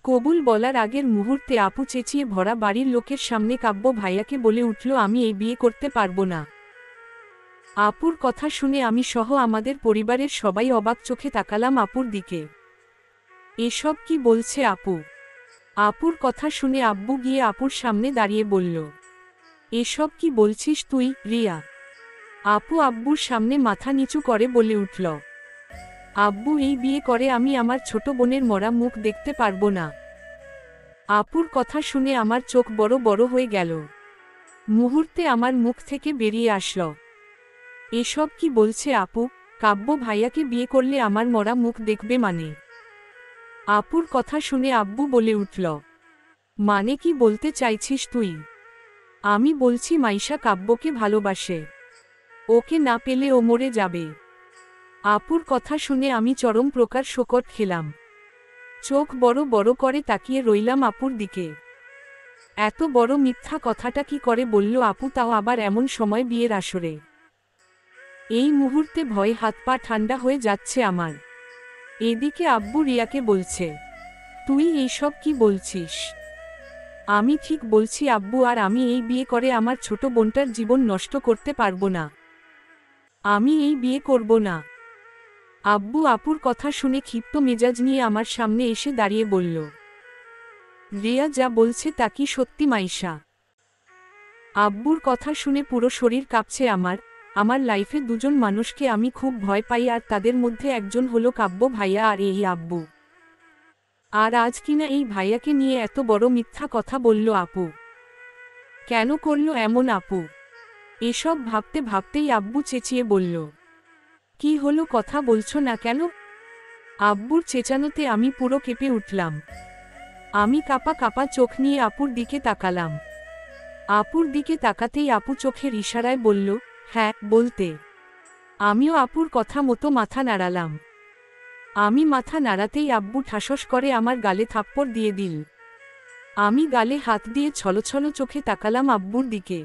কবুল বলার আগের মুহূর্তে আপু চেঁচিয়ে ভরা বাড়ির লোকের সামনে কাব্য ভাইয়াকে বলে উঠল, আমি এই বিয়ে করতে পারবো না। আপুর কথা শুনে আমি সহ আমাদের পরিবারের সবাই অবাক চোখে তাকালাম আপুর দিকে। এসব কি বলছে আপু? আপুর কথা শুনে আব্বু গিয়ে আপুর সামনে দাঁড়িয়ে বলল, এসব কি বলছিস তুই, রিয়া? আপু আব্বুর সামনে মাথা নিচু করে বলে উঠল, আব্বু এই বিয়ে করে আমি আমার ছোট বোনের মরা মুখ দেখতে পারবো না। আপুর কথা শুনে আমার চোখ বড় বড় হয়ে গেল। মুহূর্তে আমার মুখ থেকে বেরিয়ে আসল, এসব কি বলছে আপু? কাব্য ভাইয়াকে বিয়ে করলে আমার মরা মুখ দেখবে মানে? আপুর কথা শুনে আব্বু বলে উঠল, মানে কি বলতে চাইছিস তুই? আমি বলছি মাইশা কাব্যকে ভালোবাসে, ওকে না পেলে ও মরে যাবে। আপুর কথা শুনে আমি চরম প্রকার শোকট খেলাম। চোখ বড় বড় করে তাকিয়ে রইলাম আপুর দিকে। এত বড় মিথ্যা কথাটা কি করে বলল আপু, তাও আবার এমন সময় বিয়ের আসরে? এই মুহূর্তে ভয়ে হাত পা ঠান্ডা হয়ে যাচ্ছে আমার। এদিকে আব্বু রিয়াকে বলছে, তুই এইসব কি বলছিস? আমি ঠিক বলছি আব্বু, আর আমি এই বিয়ে করে আমার ছোট বোনটার জীবন নষ্ট করতে পারবো না। আমি এই বিয়ে করব না। আব্বু আপুর কথা শুনে ক্ষিপ্ত মেজাজ নিয়ে আমার সামনে এসে দাঁড়িয়ে বলল, রিয়া যা বলছে তা কি সত্যি মাইশা? আব্বুর কথা শুনে পুরো শরীর কাঁপছে আমার লাইফে দুজন মানুষকে আমি খুব ভয় পাই, আর তাদের মধ্যে একজন হলো কাব্য ভাইয়া আর এই আব্বু। আর আজ কিনা এই ভাইয়াকে নিয়ে এত বড় মিথ্যা কথা বলল আপু। কেন করল এমন আপু? এসব ভাবতে ভাবতেই আব্বু চেঁচিয়ে বলল, কি হলো, কথা বলছো না কেন? আব্বুর চেঁচানোতে আমি পুরো কেঁপে উঠলাম। আমি কাপা কাপা চোখ নিয়ে আপুর দিকে তাকালাম। আপুর দিকে তাকাতেই আপু চোখের ইশারায় বলল, হ্যাঁ বলতে। আমিও আপুর কথা মতো মাথা নাড়ালাম। আমি মাথা নাড়াতেই আব্বু ঠাসস করে আমার গালে থাপ্পড় দিয়ে দিল। আমি গালে হাত দিয়ে ছলছল চোখে তাকালাম আব্বুর দিকে।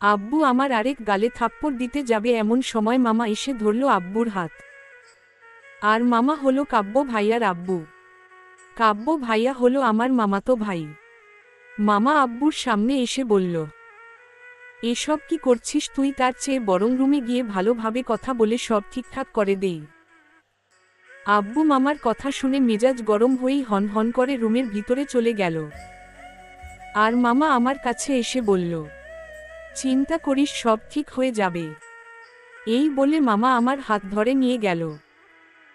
আব্বু আমার আরেক গালে থাপ্পড় দিতে যাবে এমন সময় মামা এসে ধরল আব্বুর হাত। আর মামা হলো কাব্য ভাইয়ার আব্বু। কাব্য ভাইয়া হলো আমার মামাতো ভাই। মামা আব্বুর সামনে এসে বলল, এসব কি করছিস তুই? তার চেয়ে বরং রুমে গিয়ে ভালোভাবে কথা বলে সব ঠিকঠাক করে দেই। আব্বু মামার কথা শুনে মেজাজ গরম হয়েই হন হন করে রুমের ভিতরে চলে গেল। আর মামা আমার কাছে এসে বলল, চিন্তা করিস, সব ঠিক হয়ে যাবে। এই বলে মামা আমার হাত ধরে নিয়ে গেল,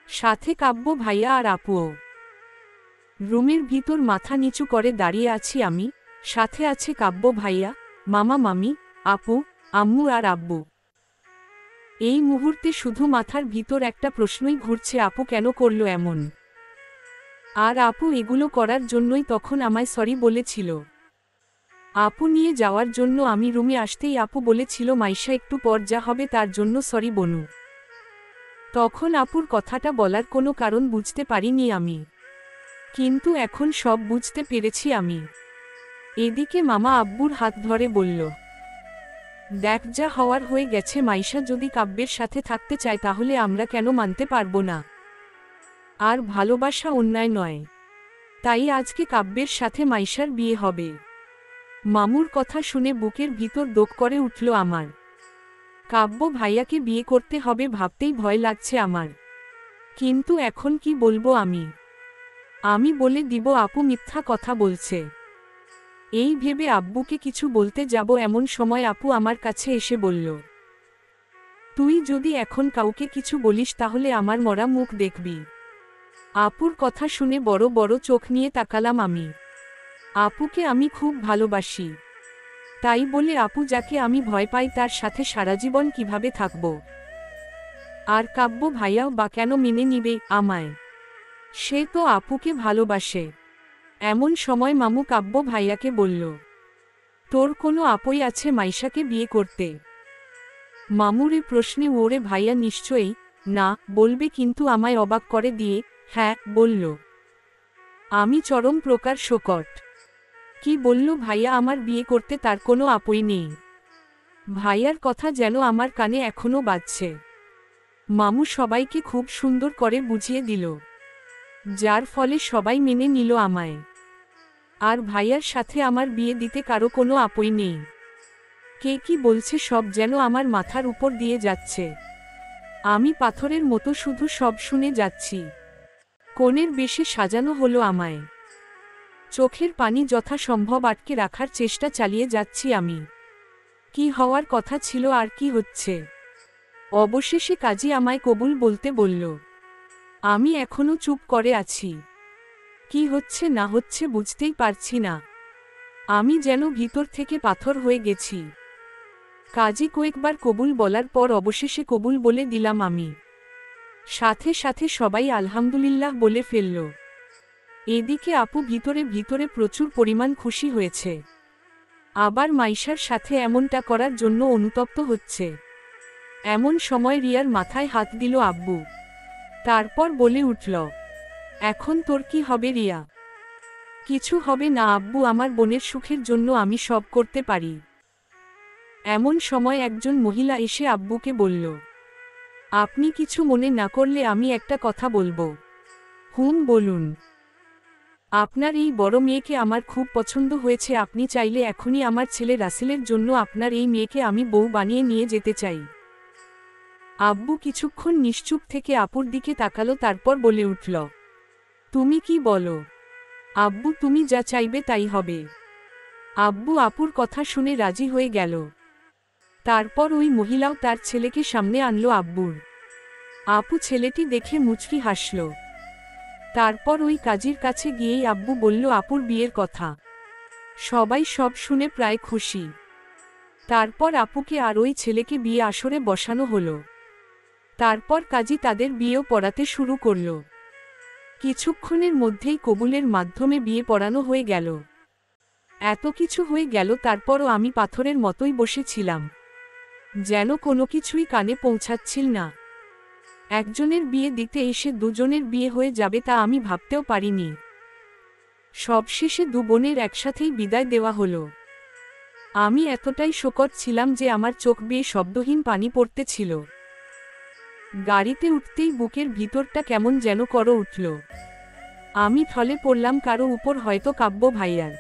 সাথে কাব্য ভাইয়া আর আপুও। রুমের ভিতর মাথা নিচু করে দাঁড়িয়ে আছি আমি, সাথে আছে কাব্য ভাইয়া, মামা মামি, আপু, আম্মু আর আব্বু। এই মুহূর্তে শুধু মাথার ভিতর একটা প্রশ্নই ঘুরছে, আপু কেন করলো এমন? আর আপু এগুলো করার জন্যই তখন আমায় সরি বলেছিল। আপু নিয়ে যাওয়ার জন্য আমি রুমে আসতেই আপু বলেছিল, মাইশা একটু পর যা হবে তার জন্য সরি বনু। তখন আপুর কথাটা বলার কোনো কারণ বুঝতে পারিনি আমি, কিন্তু এখন সব বুঝতে পেরেছি আমি। এদিকে মামা আব্বুর হাত ধরে বলল, দেখ যা হওয়ার হয়ে গেছে, মাইশা যদি কাব্যের সাথে থাকতে চায় তাহলে আমরা কেন মানতে পারবো না? আর ভালোবাসা অন্যায় নয়, তাই আজকে কাব্যের সাথে মাইশার বিয়ে হবে। মামুর কথা শুনে বুকের ভিতর দোক করে উঠল আমার। কাব্য ভাইয়াকে বিয়ে করতে হবে ভাবতেই ভয় লাগছে আমার। কিন্তু এখন কি বলবো আমি বলে দিব আপু মিথ্যা কথা বলছে। এই ভেবে আব্বুকে কিছু বলতে যাব এমন সময় আপু আমার কাছে এসে বলল, তুই যদি এখন কাউকে কিছু বলিস তাহলে আমার মরা মুখ দেখবি। আপুর কথা শুনে বড় বড় চোখ নিয়ে তাকালাম আমি। আপুকে আমি খুব ভালোবাসি, তাই বলে আপু যাকে আমি ভয় পাই তার সাথে সারা জীবন কিভাবে থাকব? আর কাব্য ভাইয়াও বা কেন মেনে নিবে আমায়? সে তো আপুকে ভালোবাসে। এমন সময় মামু কাব্য ভাইয়াকে বলল, তোর কোনো আপই আছে মাইশাকে বিয়ে করতে? মামুর এ প্রশ্নে ওরে ভাইয়া নিশ্চয়ই না বলবে, কিন্তু আমায় অবাক করে দিয়ে হ্যাঁ বলল। আমি চরম প্রকার শোকট। কি বলল ভাইয়া? আমার বিয়ে করতে তার কোনো আপই নেই? ভাইয়ার কথা যেন আমার কানে এখনো বাজছে। মামু সবাইকে খুব সুন্দর করে বুঝিয়ে দিল। যার ফলে সবাই মেনে নিল আমায়। আর ভাইয়ার সাথে আমার বিয়ে দিতে কারো কোনো আপত্তি নেই। কে কি বলছে সব যেন আমার মাথার উপর দিয়ে যাচ্ছে। আমি পাথরের মতো শুধু সব শুনে যাচ্ছি। কনের বেশে সাজানো হলো আমায়। চোখের পানি যথাসম্ভব আটকে রাখার চেষ্টা চালিয়ে যাচ্ছি আমি। কি হওয়ার কথা ছিল আর কি হচ্ছে। অবশেষে কাজী আমায় কবুল বলতে বলল। আমি এখনো চুপ করে আছি। কি হচ্ছে না হচ্ছে বুঝতেই পারছি না। আমি যেন ভিতর থেকে পাথর হয়ে গেছি। কাজী কয়েকবার কবুল বলার পর অবশেষে কবুল বলে দিলাম আমি। সাথে সাথে সবাই আলহামদুলিল্লাহ বলে ফেলল। এদিকে আপু ভিতরে ভিতরে প্রচুর পরিমাণ খুশি হয়েছে। আবার মাইশার সাথে এমনটা করার জন্য অনুতপ্ত হচ্ছে। এমন সময় রিয়ার মাথায় হাত দিল আব্বু। তারপর বলে উঠল, এখন তোর কি হবে রিয়া? কিছু হবে না আব্বু, আমার বোনের সুখের জন্য আমি সব করতে পারি। এমন সময় একজন মহিলা এসে আব্বুকে বলল, আপনি কিছু মনে না করলে আমি একটা কথা বলবো। হুম বলুন। আপনার এই বড় মেয়েকে আমার খুব পছন্দ হয়েছে। আপনি চাইলে এখনই আমার ছেলে রাসেলের জন্য আপনার এই মেয়েকে আমি বউ বানিয়ে নিয়ে যেতে চাই। আব্বু কিছুক্ষণ নিশ্চুপ থেকে আপুর দিকে তাকালো, তারপর বলে উঠল, তুমি কি বলো? আব্বু তুমি যা চাইবে তাই হবে। আব্বু আপুর কথা শুনে রাজি হয়ে গেল। তারপর ওই মহিলাও তার ছেলেকে সামনে আনলো আব্বুর। আপু ছেলেটি দেখে মুচকি হাসল। তারপর ওই কাজীর কাছে গিয়েই আব্বু বলল আপুর বিয়ের কথা। সবাই সব শুনে প্রায় খুশি। তারপর আপুকে আর ওই ছেলেকে বিয়ে আসরে বসানো হলো। তারপর কাজী তাদের বিয়েও পড়াতে শুরু করল। কিছুক্ষণের মধ্যেই কবুলের মাধ্যমে বিয়ে পড়ানো হয়ে গেল। এত কিছু হয়ে গেল, তারপরও আমি পাথরের মতোই বসেছিলাম, যেন কোনো কিছুই কানে পৌঁছাচ্ছিল না। একজনের বিয়ে দিতে এসে দুজনের বিয়ে হয়ে যাবে তা আমি ভাবতেও পারিনি। সবশেষে দু বোনের একসাথেই বিদায় দেওয়া হলো। আমি এতটাই শোকত ছিলাম যে আমার চোখ বেয়ে শব্দহীন পানি পড়তেছিল। গাড়িতে উঠতেই বুকের ভিতরটা কেমন যেন করে উঠল। আমি ঢলে পড়লাম কারো উপর, হয়তো কাব্য ভাইয়ার।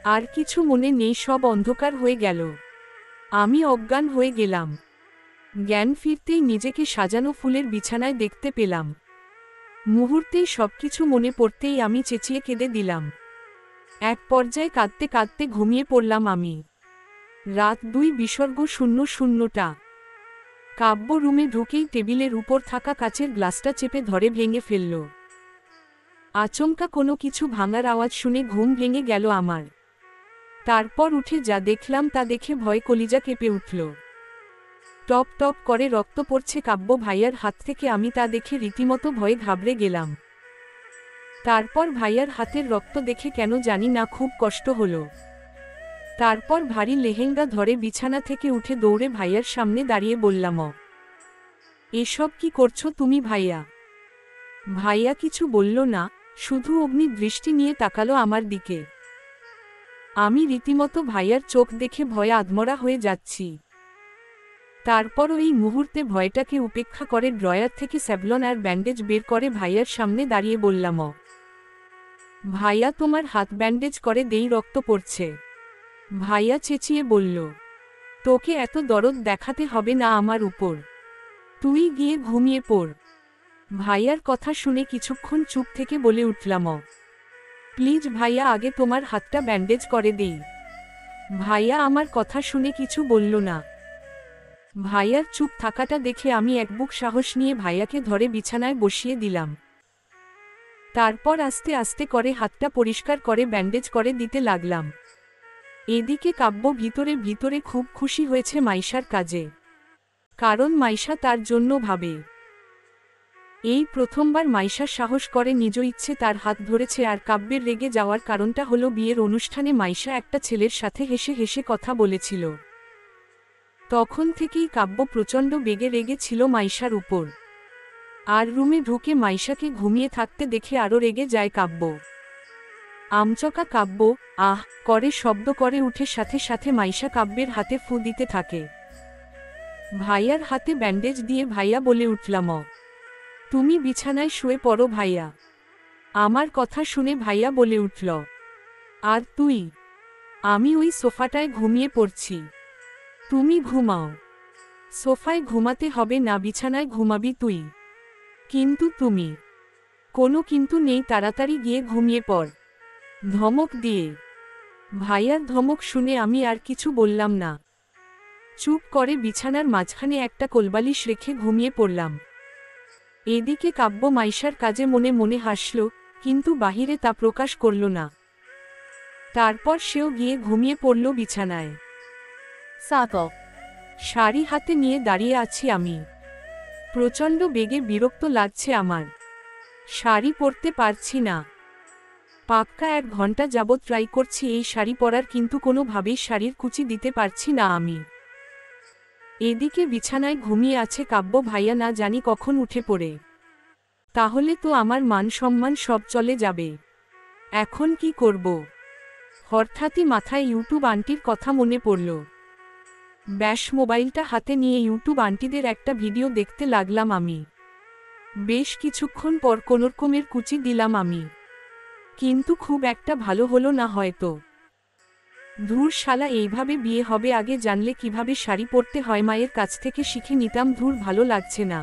আর কিছু মনে নেই, সব অন্ধকার হয়ে গেল। আমি অজ্ঞান হয়ে গেলাম। জ্ঞান ফিরতেই নিজেকে সাজানো ফুলের বিছানায় দেখতে পেলাম। মুহূর্তেই সবকিছু মনে পড়তেই আমি চেঁচিয়ে কেঁদে দিলাম। এক পর্যায়ে কাঁদতে কাঁদতে ঘুমিয়ে পড়লাম আমি। রাত 2:00 কাব্য রুমে ঢুকেই টেবিলের উপর থাকা কাচের গ্লাসটা চেপে ধরে ভেঙে ফেলল। আচমকা কোনো কিছু ভাঙার আওয়াজ শুনে ঘুম ভেঙে গেল আমার। তারপর উঠে যা দেখলাম তা দেখে ভয় কলিজা কেঁপে উঠল। টপ টপ করে রক্ত পড়ছে কাব্য ভাইয়ার হাত থেকে। আমি তা দেখে রীতিমতো ভয়ে ঘাবড়ে গেলাম। তারপর ভাইয়ার হাতের রক্ত দেখে কেন জানি না খুব কষ্ট হলো। তারপর ভারী লেহেঙ্গা ধরে বিছানা থেকে উঠে দৌড়ে ভাইয়ার সামনে দাঁড়িয়ে বললাম, এসব কি করছো তুমি ভাইয়া? ভাইয়া কিছু বলল না, শুধু অগ্নি দৃষ্টি নিয়ে তাকালো আমার দিকে। আমি রীতিমতো ভাইয়ার চোখ দেখে ভয়ে আধমরা হয়ে যাচ্ছি। তারপর এই মুহূর্তে ভয়টাকে উপেক্ষা করে ড্রয়ার থেকে স্যাভলন আর ব্যান্ডেজ বের করে ভাইয়ার সামনে দাঁড়িয়ে বললাম, ভাইয়া তোমার হাত ব্যান্ডেজ করে দেই, রক্ত পড়ছে। ভাইয়া চেঁচিয়ে বলল, তোকে এত দরদ দেখাতে হবে না আমার উপর, তুই গিয়ে ঘুমিয়ে পড়। ভাইয়ার কথা শুনে কিছুক্ষণ চুপ থেকে বলে উঠলাম, প্লিজ ভাইয়া আগে তোমার হাতটা ব্যান্ডেজ করে দেই। ভাইয়া আমার কথা শুনে কিছু বলল না। ভাইয়ার চুপ থাকাটা দেখে আমি এক বুক সাহস নিয়ে ভাইয়াকে ধরে বিছানায় বসিয়ে দিলাম। তারপর আস্তে আস্তে করে হাতটা পরিষ্কার করে ব্যান্ডেজ করে দিতে লাগলাম। এদিকে কাব্য ভিতরে ভিতরে খুব খুশি হয়েছে মাইশার কাজে, কারণ মাইশা তার জন্য ভাবে। এই প্রথমবার মাইশা সাহস করে নিজ ইচ্ছে তার হাত ধরেছে। আর কাব্যের রেগে যাওয়ার কারণটা হলো বিয়ের অনুষ্ঠানে মাইশা একটা ছেলের সাথে হেসে হেসে কথা বলেছিল। তখন থেকেই কাব্য প্রচণ্ড বেগে রেগে ছিল মাইশার উপর। আর রুমে ঢুকে মাইশাকে ঘুমিয়ে থাকতে দেখে আরও রেগে যায় কাব্য। আমচকা কাব্য আহ করে শব্দ করে উঠে সাথে সাথে মাইশা কাব্যের হাতে ফু দিতে থাকে। ভাইয়ার হাতে ব্যান্ডেজ দিয়ে ভাইয়া বলে উঠলাম, তুমি বিছানায় শুয়ে পড়ো ভাইয়া। আমার কথা শুনে ভাইয়া বলে উঠল, আর তুই? আমি ওই সোফাটায় ঘুমিয়ে পড়ছি, তুমি ঘুমাও। সোফায় ঘুমাতে হবে না, বিছানায় ঘুমাবি তুই। কিন্তু তুমি? কোনো কিন্তু নেই, তাড়াতাড়ি গিয়ে ঘুমিয়ে পড়, ধমক দিয়ে। ভাইয়ার ধমক শুনে আমি আর কিছু বললাম না, চুপ করে বিছানার মাঝখানে একটা কোলবালিশ রেখে ঘুমিয়ে পড়লাম। এদিকে কাব্য মাইশার কাজে মনে মনে হাসল, কিন্তু বাহিরে তা প্রকাশ করল না। তারপর সেও গিয়ে ঘুমিয়ে পড়ল বিছানায়। শাড়ি হাতে নিয়ে দাঁড়িয়ে আছি আমি। প্রচণ্ড বেগে বিরক্ত লাগছে আমার, শাড়ি পরতে পারছি না। পাক্কা 1 ঘন্টা যাবৎ ট্রাই করছি এই শাড়ি পরার, কিন্তু কোনোভাবেই শাড়ির কুচি দিতে পারছি না আমি। এদিকে বিছানায় ঘুমিয়ে আছে কাব্য ভাইয়া, না জানি কখন উঠে পড়ে। তাহলে তো আমার মান সম্মান সব চলে যাবে। এখন কি করব? হঠাৎই মাথায় ইউটিউব আন্টির কথা মনে পড়ল। ব্যাস মোবাইলটা হাতে নিয়ে ইউটিউব আন্টিদের একটা ভিডিও দেখতে লাগলাম আমি। বেশ কিছুক্ষণ পর কোনোরকমের কুচি দিলাম আমি, কিন্তু খুব একটা ভালো হলো না হয়তো। ধুর শালা, এইভাবে বিয়ে হবে? আগে জানলে কিভাবে শাড়ি পরতে হয় মায়ের কাছ থেকে শিখে নিতাম। ধুর, ভালো লাগছে না।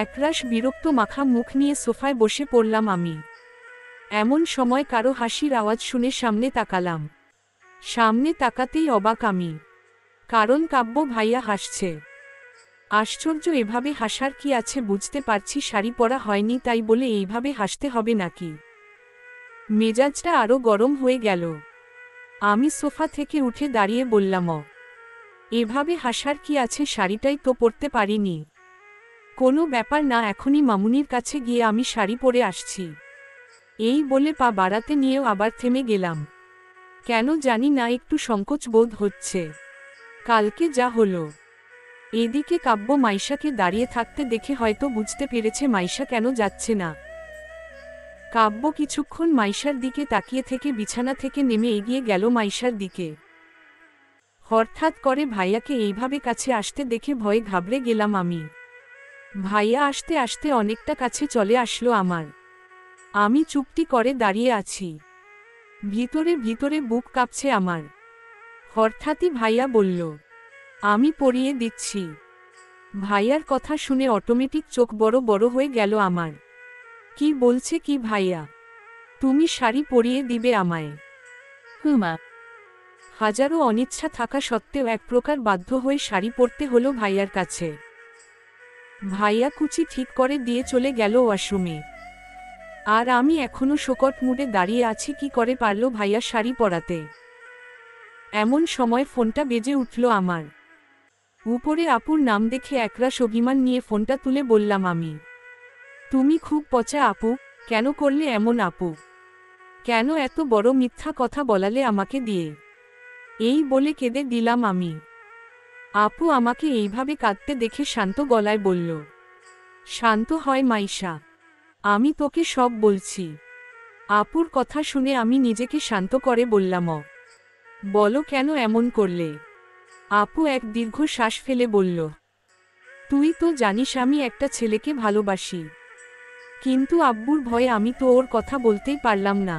একরাশ বিরক্ত মাখা মুখ নিয়ে সোফায় বসে পড়লাম আমি। এমন সময় কারো হাসির আওয়াজ শুনে সামনে তাকালাম। সামনে তাকাতেই অবাক আমি, কারণ কাব্য ভাইয়া হাসছে। আশ্চর্য, এভাবে হাসার কি আছে? বুঝতে পারছি শাড়ি পরা হয়নি, তাই বলে এইভাবে হাসতে হবে নাকি? মেজাজটা আরও গরম হয়ে গেল। আমি সোফা থেকে উঠে দাঁড়িয়ে বললাম, এভাবে হাসার কি আছে? শাড়িটাই তো পরতে পারিনি। কোনো ব্যাপার না, এখনই মামুনির কাছে গিয়ে আমি শাড়ি পরে আসছি। এই বলে পা বাড়াতে নিয়েও আবার থেমে গেলাম। কেন জানি না, একটু সংকোচ বোধ হচ্ছে। কালকে যা হলো। এদিকে কাব্য মাইশাকে দাঁড়িয়ে থাকতে দেখে হয়তো বুঝতে পেরেছে মাইশা কেন যাচ্ছে না। কাব্য কিছুক্ষণ মাইশার দিকে তাকিয়ে থেকে বিছানা থেকে নেমে এগিয়ে গেল মাইশার দিকে। হঠাৎ করে ভাইয়াকে এইভাবে কাছে আসতে দেখে ভয়ে ঘাবড়ে গেলাম আমি। ভাইয়া আসতে আসতে অনেকটা কাছে চলে আসলো আমার। আমি চুপটি করে দাঁড়িয়ে আছি, ভিতরে ভিতরে বুক কাঁপছে আমার। হঠাৎই ভাইয়া বলল, আমি পরিয়ে দিচ্ছি। ভাইয়ার কথা শুনে অটোমেটিক চোখ বড় বড় হয়ে গেল আমার। কি বলছে কি ভাইয়া? তুমি শাড়ি পরিয়ে দিবে আমায়? হুমা। হাজারো অনিচ্ছা থাকা সত্ত্বেও এক প্রকার বাধ্য হয়ে শাড়ি পরতে হলো ভাইয়ার কাছে। ভাইয়া কুচি ঠিক করে দিয়ে চলে গেল ওয়াশরুমে। আর আমি এখনো শোকট মুডে দাঁড়িয়ে আছি, কি করে পারল ভাইয়া শাড়ি পরাতে। এমন সময় ফোনটা বেজে উঠল আমার। উপরে আপুর নাম দেখে একরাশ অভিমান নিয়ে ফোনটা তুলে বললাম আমি, তুমি খুব পচা আপু, কেন করলে এমন আপু? কেন এত বড় মিথ্যা কথা বলালে আমাকে দিয়ে? এই বলে কেঁদে দিলাম আমি। আপু আমাকে এইভাবে কাঁদতে দেখে শান্ত গলায় বলল, শান্ত হয় মাইশা, আমি তোকে সব বলছি। আপুর কথা শুনে আমি নিজেকে শান্ত করে বললাম, বলো কেন এমন করলে? আপু এক দীর্ঘ শ্বাস ফেলে বলল, তুই তো জানিস আমি একটা ছেলেকে ভালোবাসি, কিন্তু আব্বুর ভয়ে আমি তো ওর কথা বলতেই পারলাম না,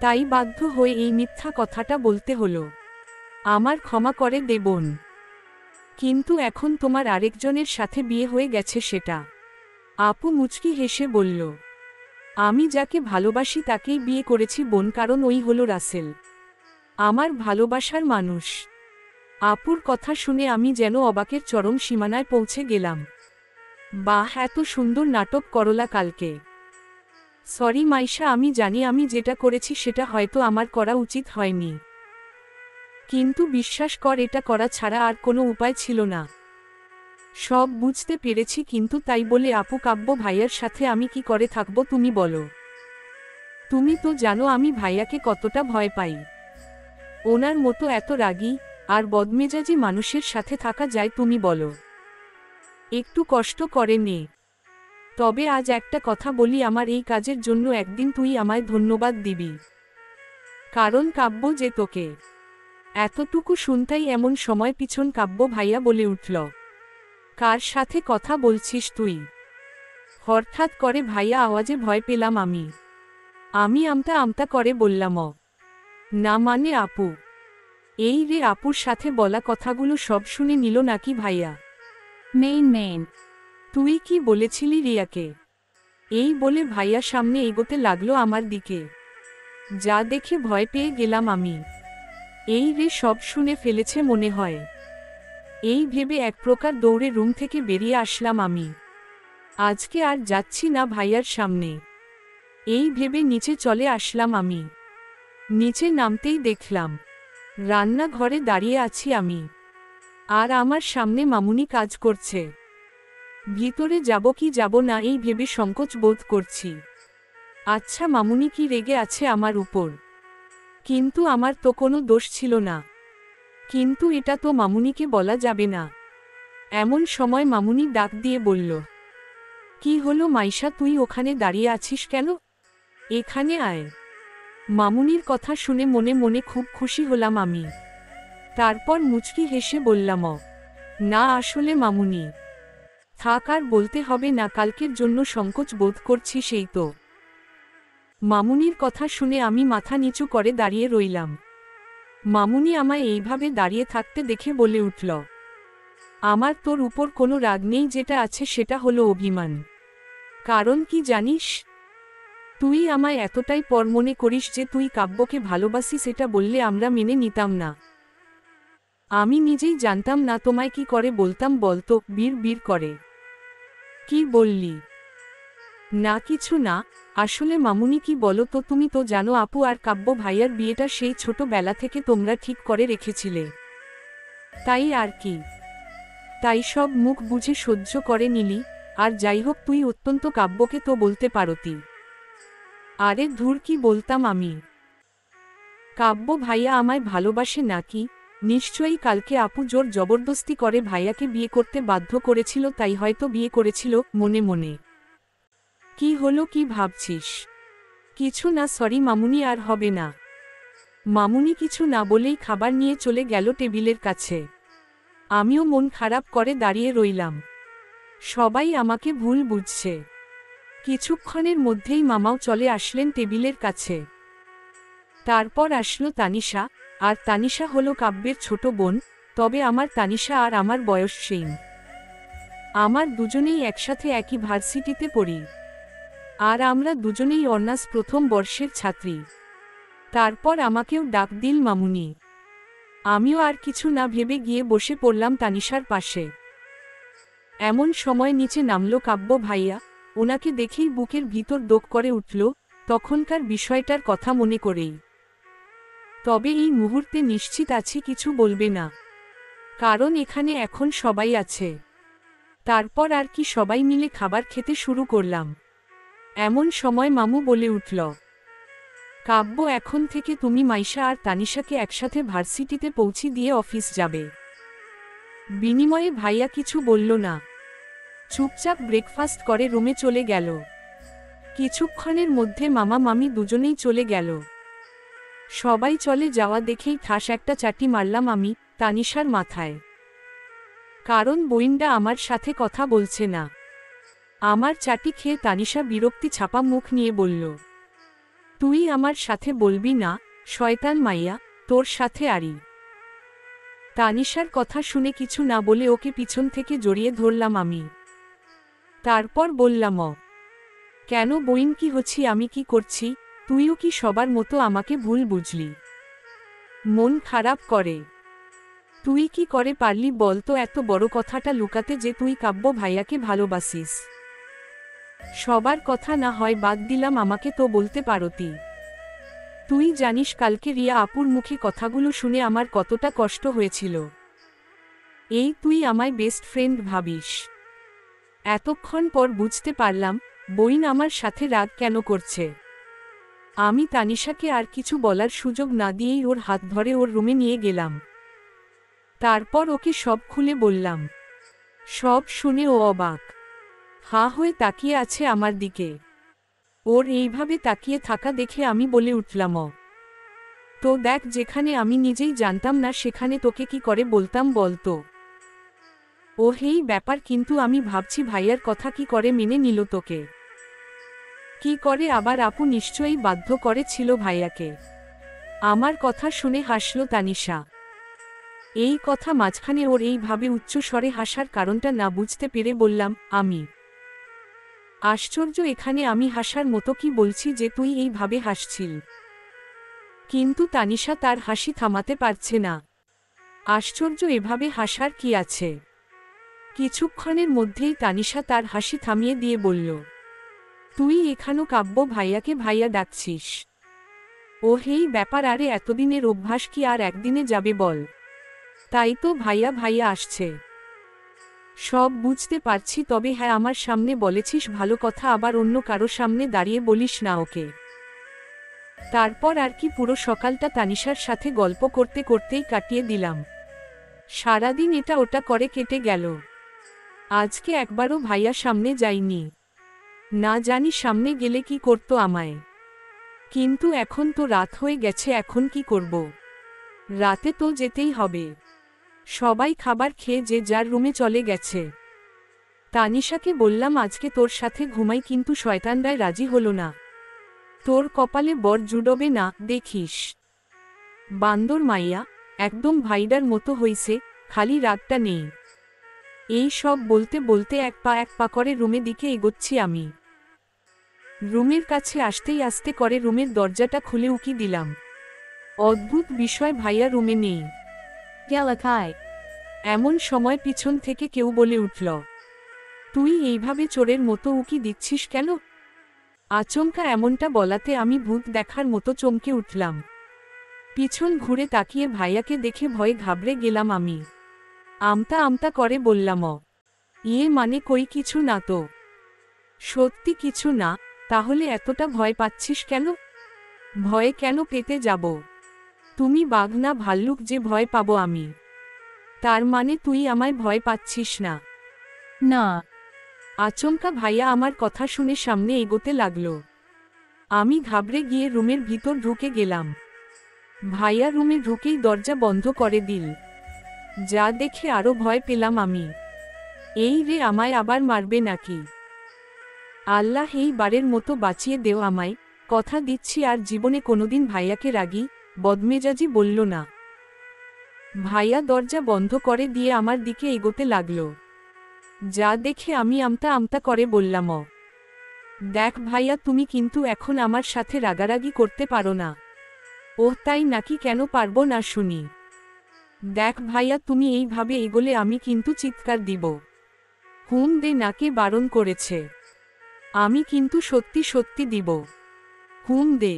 তাই বাধ্য হয়ে এই মিথ্যা কথাটা বলতে হলো। আমার ক্ষমা করে দে বোন। কিন্তু এখন তোমার আরেকজনের সাথে বিয়ে হয়ে গেছে সেটা। আপু মুচকি হেসে বলল, আমি যাকে ভালোবাসি তাকেই বিয়ে করেছি বোন, কারণ ওই হলো রাসেল, আমার ভালোবাসার মানুষ। আপুর কথা শুনে আমি যেন অবাকের চরম সীমানায় পৌঁছে গেলাম। বাহ, এত সুন্দর নাটক করলা কালকে। সরি মাইশা, আমি জানি আমি যেটা করেছি সেটা হয়তো আমার করা উচিত হয়নি, কিন্তু বিশ্বাস কর এটা করা ছাড়া আর কোনো উপায় ছিল না। সব বুঝতে পেরেছি, কিন্তু তাই বলে আপু কাব্য ভাইয়ার সাথে আমি কি করে থাকবো তুমি বলো? তুমি তো জানো আমি ভাইয়াকে কতটা ভয় পাই। ওনার মতো এত রাগী আর বদমেজাজি মানুষের সাথে থাকা যায় তুমি বলো? একটু কষ্ট করে নে। তবে আজ একটা কথা বলি, আমার এই কাজের জন্য একদিন তুই আমায় ধন্যবাদ দিবি, কারণ কাব্য যে তোকে এতটুকু শুনতাই এমন সময় পিছন কাব্য ভাইয়া বলে উঠল, কার সাথে কথা বলছিস তুই? হঠাৎ করে ভাইয়া আওয়াজে ভয় পেলাম আমি। আমি আমতা আমতা করে বললাম, না মানে আপু। এই রে, আপুর সাথে বলা কথাগুলো সব শুনে নিল নাকি ভাইয়া? মেইন তুই কি বলেছিলি রিয়াকে? এই বলে ভাইয়া সামনে এগোতে লাগলো আমার দিকে। যা দেখে ভয় পেয়ে গেলাম আমি। এই রে, সব শুনে ফেলেছে মনে হয়। এই ভেবে এক প্রকার দৌড়ে রুম থেকে বেরিয়ে আসলাম আমি। আজকে আর যাচ্ছি না ভাইয়ার সামনে। এই ভেবে নিচে চলে আসলাম আমি। নিচে নামতেই দেখলাম রান্নাঘরে দাঁড়িয়ে আছি আমি, আর আমার সামনে মামুনি কাজ করছে। ভিতরে যাব কি যাব না এই ভেবে সংকোচ বোধ করছি। আচ্ছা, মামুনি কি রেগে আছে আমার উপর? কিন্তু আমার তো কোনো দোষ ছিল না। কিন্তু এটা তো মামুনিকে বলা যাবে না। এমন সময় মামুনি ডাক দিয়ে বলল, কি হলো মাইশা, তুই ওখানে দাঁড়িয়ে আছিস কেন? এখানে আয়। মামুনির কথা শুনে মনে মনে খুব খুশি হলাম আমি। তারপর মুচকি হেসে বললাম, না আসলে মামুনি, থাক আর বলতে হবে না, কালকের জন্য সংকোচ বোধ করছি সেই তো। মামুনির কথা শুনে আমি মাথা নিচু করে দাঁড়িয়ে রইলাম। মামুনি আমায় এইভাবে দাঁড়িয়ে থাকতে দেখে বলে উঠল, আমার তোর উপর কোনো রাগ নেই, যেটা আছে সেটা হলো অভিমান। কারণ কি জানিস? তুই আমায় এতটাই পর মনে করিস যে তুই কাব্যকে ভালোবাসিস, এটা বললে আমরা মেনে নিতাম না। আমি নিজেই জানতাম না তোমায় কি করে বলতাম বলতো, বীর করে। কি বললি? না কিছু না। আসলে মামুনি কি বলো তো, তুমি তো জানো আপু আর কাব্য ভাইয়ার বিয়েটা সেই ছোটবেলা থেকে তোমরা ঠিক করে রেখেছিলে। তাই আর কি। তাই সব মুখ বুঝে সহ্য করে নিলি। আর যাই হোক, তুই অত্যন্ত কাব্যকে তো বলতে পারতি। আরে ধুর, কি বলতাম আমি? কাব্য ভাইয়া আমায় ভালোবাসে নাকি? নিশ্চয়ই কালকে আপু জোর জবরদস্তি করে ভাইয়াকে বিয়ে করতে বাধ্য করেছিল, তাই হয়তো বিয়ে করেছিল মনে মনে। কি হলো, কি ভাবছিস? কিছু না, সরি মামুনি, আর হবে না। মামুনি কিছু না বলেই খাবার নিয়ে চলে গেল টেবিলের কাছে। আমিও মন খারাপ করে দাঁড়িয়ে রইলাম। সবাই আমাকে ভুল বুঝছে। কিছুক্ষণের মধ্যেই মামাও চলে আসলেন টেবিলের কাছে। তারপর আসলো তানিশা। আর তানিশা হলো কাব্যের ছোট বোন, তবে আমার তানিশা আর আমার বয়স সেম। আমার দুজনেই একসাথে একই ভার্সিটিতে পড়ি। আর আমরা দুজনেই অনার্স প্রথম বর্ষের ছাত্রী। তারপর আমাকেও ডাক দিল মামুনি। আমিও আর কিছু না ভেবে গিয়ে বসে পড়লাম তানিশার পাশে। এমন সময় নিচে নামলো কাব্য ভাইয়া। ওনাকে দেখেই বুকের ভিতর দোক করে উঠল, তখনকার বিষয়টার কথা মনে করেই। তবে এই মুহূর্তে নিশ্চিত আছি কিছু বলবে না, কারণ এখানে এখন সবাই আছে। তারপর আর কি, সবাই মিলে খাবার খেতে শুরু করলাম। এমন সময় মামু বলে উঠল, কাব্য, এখন থেকে তুমি মাইশা আর তানিশাকে একসাথে ভার্সিটিতে পৌঁছে দিয়ে অফিস যাবে। বিনিময়ে ভাইয়া কিছু বলল না, চুপচাপ ব্রেকফাস্ট করে রুমে চলে গেল। কিছুক্ষণের মধ্যে মামা মামি দুজনেই চলে গেল। সবাই চলে যাওয়া দেখেই ঠাস একটা চাটি মারলাম আমি তানিশার মাথায়। কারণ বইনটা আমার সাথে কথা বলছে না। আমার চাটি খেয়ে তানিশা বিরক্তি ছাপা মুখ নিয়ে বলল, তুই আমার সাথে বলবি না, শয়তান মাইয়া, তোর সাথে আরি। তানিশার কথা শুনে কিছু না বলে ওকে পিছন থেকে জড়িয়ে ধরলাম আমি। তারপর বললাম, কেন বইন, কি হচ্ছি, আমি কি করছি? তুইও কি সবার মতো আমাকে ভুল বুঝলি? মন খারাপ করে? তুই কি করে পারলি বলতো এত বড় কথাটা লুকাতে, যে তুই কাব্য ভাইয়াকে ভালোবাসিস? সবার কথা না হয় বাদ দিলাম, আমাকে তো বলতে পারতি। তুই জানিস কালকে রিয়া আপুর মুখে কথাগুলো শুনে আমার কতটা কষ্ট হয়েছিল। এই তুই আমায় বেস্ট ফ্রেন্ড ভাবিস। এতক্ষণ পর বুঝতে পারলাম বইন আমার সাথে রাগ কেন করছে। আমি তানিশাকে আর কিছু বলার সুযোগ না দিয়েই ওর হাত ধরে ওর রুমে নিয়ে গেলাম। তারপর ওকে সব খুলে বললাম। সব শুনে ও অবাক হাঁ হয়ে তাকিয়ে আছে আমার দিকে। ওর এইভাবে তাকিয়ে থাকা দেখে আমি বলে উঠলাম, তো দেখ, যেখানে আমি নিজেই জানতাম না সেখানে তোকে কি করে বলতাম বলতো? ও হেই ব্যাপার, কিন্তু আমি ভাবছি ভাইয়ার কথা কি করে মেনে নিল তোকে? কি করে আবার? আপু নিশ্চয়ই বাধ্য করেছিল ভাইয়াকে। আমার কথা শুনে হাসল তানিশা। এই কথা মাঝখানে ওর এইভাবে উচ্চস্বরে হাসার কারণটা না বুঝতে পেরে বললাম, আমি। আশ্চর্য, এখানে আমি হাসার মতো কি বলছি যে তুই এইভাবে হাসছিল? কিন্তু তানিশা তার হাসি থামাতে পারছে না। আশ্চর্য, এভাবে হাসার কি আছে? কিছুক্ষণের মধ্যেই তানিশা তার হাসি থামিয়ে দিয়ে বলল, তুই এখানো কাব্য ভাইয়াকে ভাইয়া ডাকছিস? ও হেই ব্যাপার, আরে এতদিনের অভ্যাস কি আর একদিনে যাবে বল? তাই তো ভাইয়া ভাইয়া আসছে। সব বুঝতে পারছি, তবে হ্যাঁ আমার সামনে বলেছিস ভালো কথা, আবার অন্য কারো সামনে দাঁড়িয়ে বলিস না ওকে। তারপর আর কি পুরো সকালটা তানিশার সাথে গল্প করতে করতেই কাটিয়ে দিলাম। সারাদিন এটা ওটা করে কেটে গেল। আজকে একবারও ভাইয়া সামনে যাইনি। না জানি সামনে গেলে কি করতো আমায়। কিন্তু এখন তো রাত হয়ে গেছে, এখন কি করব? রাতে তো যেতেই হবে। সবাই খাবার খেয়ে যে যার রুমে চলে গেছে। তানিশাকে বললাম আজকে তোর সাথে ঘুমাই, কিন্তু শয়তানরায় রাজি হলো না। তোর কপালে বর জুড়বে না, দেখিস। বান্দর মাইয়া, একদম ভাইডার মতো হইছে, খালি রাগটা নেই। এই সব বলতে বলতে এক পা করে রুমে দিকে এগোচ্ছি আমি। রুমের কাছে আসতেই আস্তে করে রুমের দরজাটা খুলে উকি দিলাম। অদ্ভুত বিষয়, ভাইয়া রুমে নেই। গেলাকায় এমন সময় পিছন থেকে কেউ বলে উঠল, তুই এইভাবে চোরের মতো উকি দিচ্ছিস কেন? আচমকা এমনটা বলাতে আমি ভূত দেখার মতো চমকে উঠলাম। পিছন ঘুরে তাকিয়ে ভাইয়াকে দেখে ভয়ে ঘাবড়ে গেলাম আমি। আমতা আমতা করে বললাম, ইয়ে মানে কই কিছু না তো। সত্যি কিছু না? তাহলে এতটা ভয় পাচ্ছিস কেন? ভয়ে কেন পেতে যাব? তুমি বাঘ না ভাল্লুক যে ভয় পাবো আমি? তার মানে তুই আমায় ভয় পাচ্ছিস না? না। আচমকা ভাইয়া আমার কথা শুনে সামনে এগোতে লাগলো। আমি ঘাবড়ে গিয়ে রুমের ভিতর ঢুকে গেলাম। ভাইয়া রুমে ঢুকেই দরজা বন্ধ করে দিল। যা দেখে আরো ভয় পেলাম আমি। এই রে, আমায় আবার মারবে নাকি? আল্লাহ, এই বারের মতো বাঁচিয়ে দেও আমায়। কথা দিচ্ছি আর জীবনে কোনোদিন ভাইয়াকে রাগী বদমেজাজি বলল না। ভাইয়া দরজা বন্ধ করে দিয়ে আমার দিকে এগোতে লাগলো। যা দেখে আমি আমতা আমতা করে বললাম, দেখ ভাইয়া, তুমি কিন্তু এখন আমার সাথে রাগারাগি করতে পারো না। ওহ তাই নাকি? কেন পারবো না শুনি? দেখ ভাইয়া, তুমি এইভাবে এগোলে আমি কিন্তু চিৎকার দিব। হুম দে, নাকে বারণ করেছে। আমি কিন্তু সত্যি সত্যি দিব। হুম দে।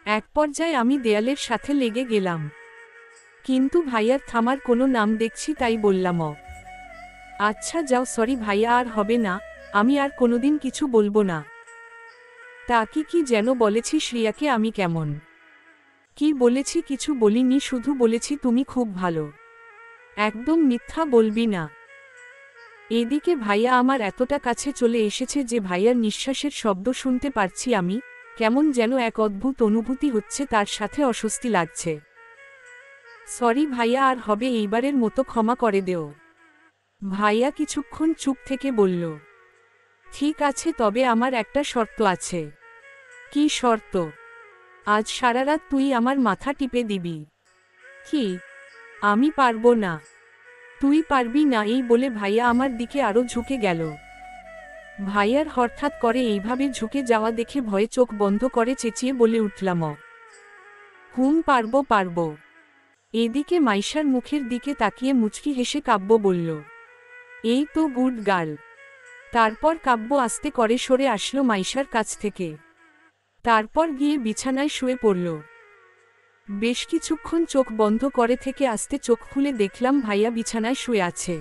এক পর্যায়ে আমি দেয়ালের সাথে লেগে গেলাম। কিন্তু ভাইয়ার থামার কোনো নাম দেখছি, তাই বললাম, আচ্ছা যাও, সরি ভাইয়া, আর হবে না, আমি আর কোনোদিন কিছু বলবো না। তা কি যেন বলেছি শ্রিয়াকে আমি কেমন? কি বলেছি? কিছু বলিনি, শুধু বলেছি তুমি খুব ভালো। একদম মিথ্যা বলবি না। এদিকে ভাইয়া আমার এতটা কাছে চলে এসেছে যে ভাইয়ার নিঃশ্বাসের শব্দ শুনতে পারছি আমি। কেমন যেন এক অদ্ভুত অনুভূতি হচ্ছে, তার সাথে অস্বস্তি লাগছে। সরি ভাইয়া, আর হবে, এইবারের মতো ক্ষমা করে দেও। ভাইয়া কিছুক্ষণ চুপ থেকে বলল, ঠিক আছে, তবে আমার একটা শর্ত আছে। কি শর্ত? আজ সারারাত তুই আমার মাথা টিপে দিবি। কি? আমি পারবো না। তুই পারবি না? এই বলে ভাইয়া আমার দিকে আরো ঝুঁকে গেল। ভাইয়ার হঠাৎ করে এইভাবে ঝুঁকে যাওয়া দেখে ভয়ে চোখ বন্ধ করে চেঁচিয়ে বলে উঠলাম, হুম পারবো পারবো। এদিকে মাইশার মুখের দিকে তাকিয়ে মুচকি হেসে কাব্য বলল, এই তো গুড গার্ল। তারপর কাব্য আস্তে করে সরে আসলো মাইশার কাছ থেকে। তারপর গিয়ে বিছানায় শুয়ে পড়ল। বেশ কিছুক্ষণ চোখ বন্ধ করে থেকে আস্তে চোখ খুলে দেখলাম ভাইয়া বিছানায় শুয়ে আছে।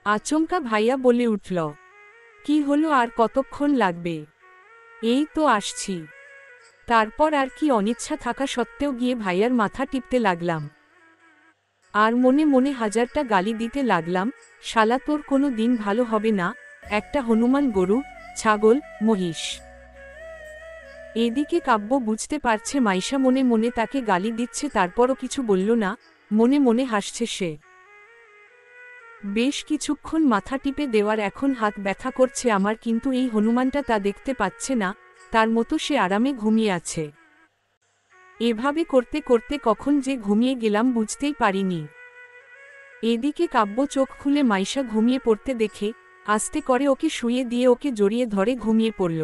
আচমকা ভাইয়া বলে উঠল, কি হলো, আর কতক্ষণ লাগবে? এই তো আসছি। তারপর আর কি অনিচ্ছা থাকা সত্ত্বেও গিয়ে ভাইয়ার মাথা টিপতে লাগলাম। আর মনে মনে হাজারটা গালি দিতে লাগলাম, শালা তোর কোনো দিন ভালো হবে না, একটা হনুমান গরু, ছাগল, মহিষ। এদিকে কাব্য বুঝতে পারছে মাইশা মনে মনে তাকে গালি দিচ্ছে, তারপরও কিছু বলল না, মনে মনে হাসছে সে। বেশ কিছুক্ষণ মাথা টিপে দেওয়ার এখন হাত ব্যথা করছে আমার, কিন্তু এই হনুমানটা তা দেখতে পাচ্ছে না, তার মতো সে আরামে ঘুমিয়ে আছে। এভাবে করতে করতে কখন যে ঘুমিয়ে গেলাম বুঝতেই পারিনি। এদিকে কাব্য চোখ খুলে মাইশা ঘুমিয়ে পড়তে দেখে আস্তে করে ওকে শুইয়ে দিয়ে ওকে জড়িয়ে ধরে ঘুমিয়ে পড়ল।